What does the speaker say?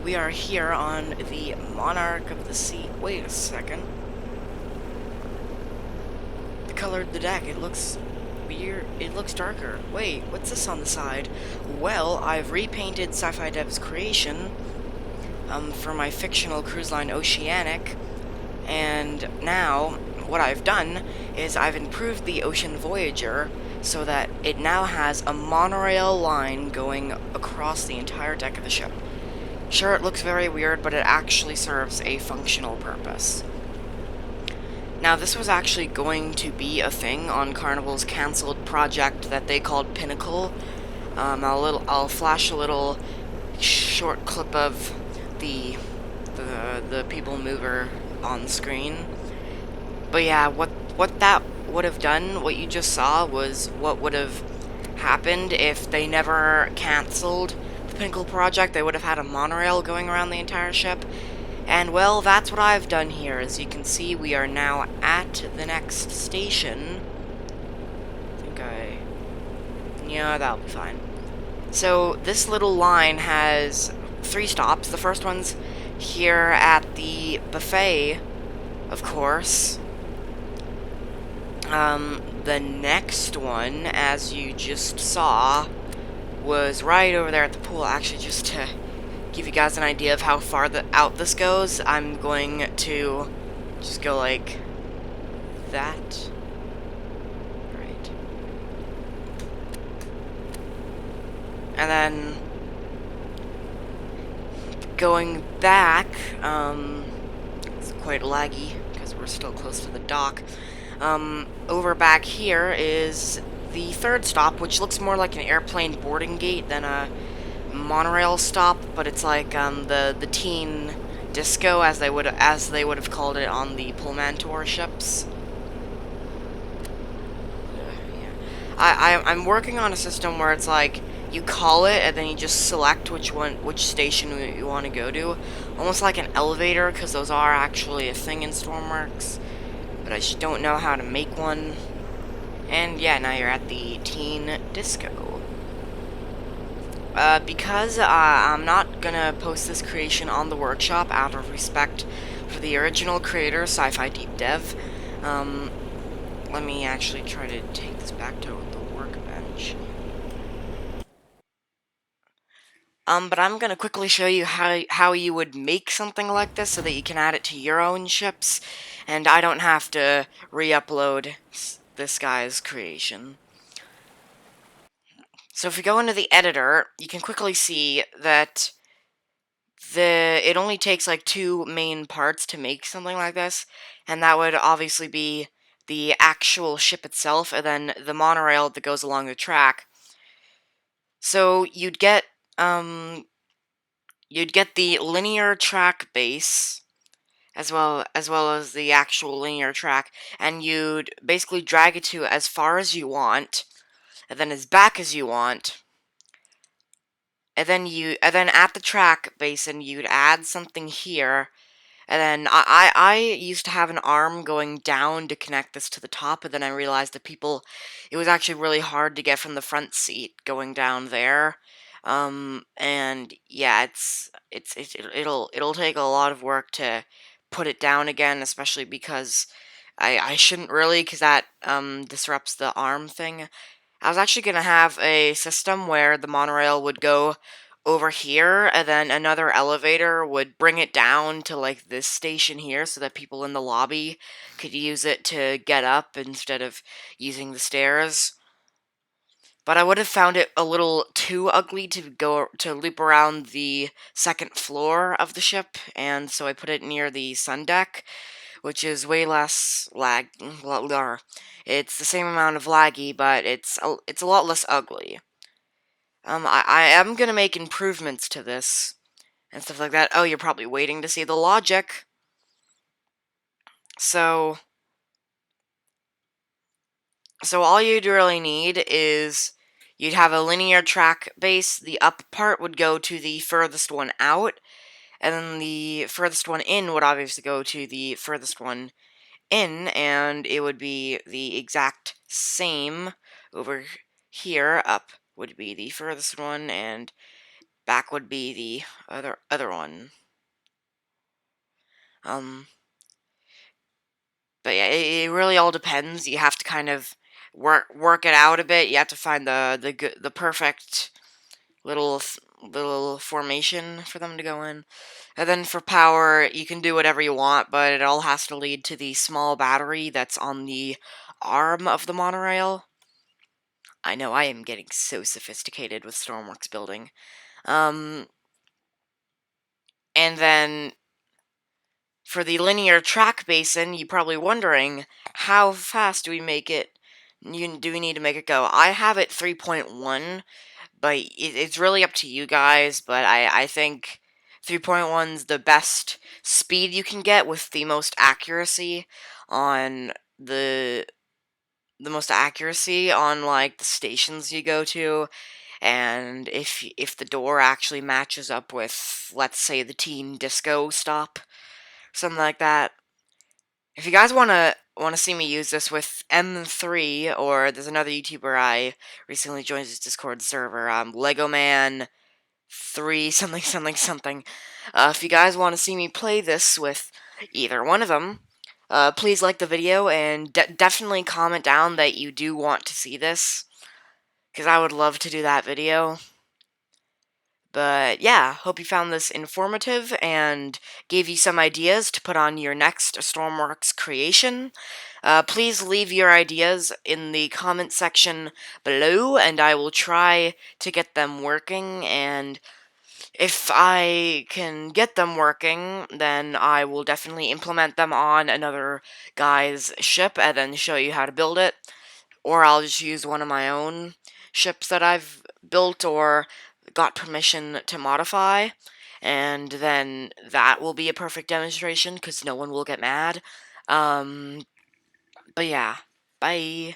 We are here on the Monarch of the Sea. Wait a second. The color of the deck, it looks weird. It looks darker. Wait, what's this on the side? Well, I've repainted Sci-Fi Dev's creation for my fictional cruise line Oceanic, and now what I've done is I've improved the Ocean Voyager so that it now has a monorail line going across the entire deck of the ship. Sure, it looks very weird, but it actually serves a functional purpose. Now, this was actually going to be a thing on Carnival's canceled project that they called Pinnacle. I'll flash a little short clip of the people mover on screen. But yeah, what that would have done, what you just saw, was what would have happened if they never canceled the Pinnacle project. They would have had a monorail going around the entire ship. And, well, that's what I've done here. As you can see, we are now at the next station. Yeah, that'll be fine. So, this little line has 3 stops. The first one's here at the buffet, of course. The next one, as you just saw, was right over there at the pool. Actually, just to give you guys an idea of how far out this goes, I'm going to just go like that. Right. And then going back, it's quite laggy because we're still close to the dock. Over back here is the third stop, which looks more like an airplane boarding gate than a monorail stop, but it's like the teen disco, as they would have called it on the Pullman tour ships. Yeah. I'm working on a system where it's like you call it and then you just select which station you want to go to, almost like an elevator, because those are actually a thing in Stormworks, but I just don't know how to make one. And yeah, now you're at the teen disco. Because I'm not gonna post this creation on the workshop out of respect for the original creator, Sci-Fi Deep Dev, let me actually try to take this back to the workbench. But I'm gonna quickly show you how you would make something like this so that you can add it to your own ships, and I don't have to re-upload this guy's creation. So if we go into the editor, you can quickly see that it only takes like 2 main parts to make something like this, and that would obviously be the actual ship itself and then the monorail that goes along the track. So you'd get the linear track base as well as the actual linear track, and you'd basically drag it to as far as you want and then as back as you want. And then at the track basin, you'd add something here, and then I used to have an arm going down to connect this to the top, and then I realized that it was actually really hard to get from the front seat going down there. And yeah, it'll take a lot of work to put it down again, especially because I shouldn't really, because that disrupts the arm thing. I was actually going to have a system where the monorail would go over here, and then another elevator would bring it down to, like, this station here so that people in the lobby could use it to get up instead of using the stairs. But I would have found it a little too ugly to loop around the second floor of the ship, and so I put it near the sun deck, which is way less it's the same amount of laggy, but it's a lot less ugly. I am gonna make improvements to this and stuff like that. Oh, you're probably waiting to see the logic. So all you'd really need is you'd have a linear track base. The up part would go to the furthest one out, and then the furthest one in would obviously go to the furthest one in, and it would be the exact same over here. Up would be the furthest one, and back would be the other one. Um, but yeah, it really all depends. You have to kind of work it out a bit. You have to find the perfect little little formation for them to go in. And then for power, you can do whatever you want, but it all has to lead to the small battery that's on the arm of the monorail. I know I am getting so sophisticated with stormworks building. Um, and then for the linear track basin, you're probably wondering, how fast do we make it? Do we need to make it go? I have it 3.1, but it's really up to you guys, but I think 3.1's the best speed you can get with the most accuracy on the most accuracy on like the stations you go to, and if the door actually matches up with, let's say, the teen disco stop, something like that. If you guys wanna see me use this with M3, or there's another YouTuber I recently joined his Discord server, Lego Man 3 something something something. If you guys want to see me play this with either one of them, please like the video and definitely comment down that you do want to see this, because I would love to do that video. But yeah, hope you found this informative and gave you some ideas to put on your next Stormworks creation. Please leave your ideas in the comment section below, and I will try to get them working. And if I can get them working, then I will definitely implement them on another guy's ship and then show you how to build it. Or I'll just use one of my own ships that I've built or got permission to modify, and then that will be a perfect demonstration because no one will get mad. But yeah, bye.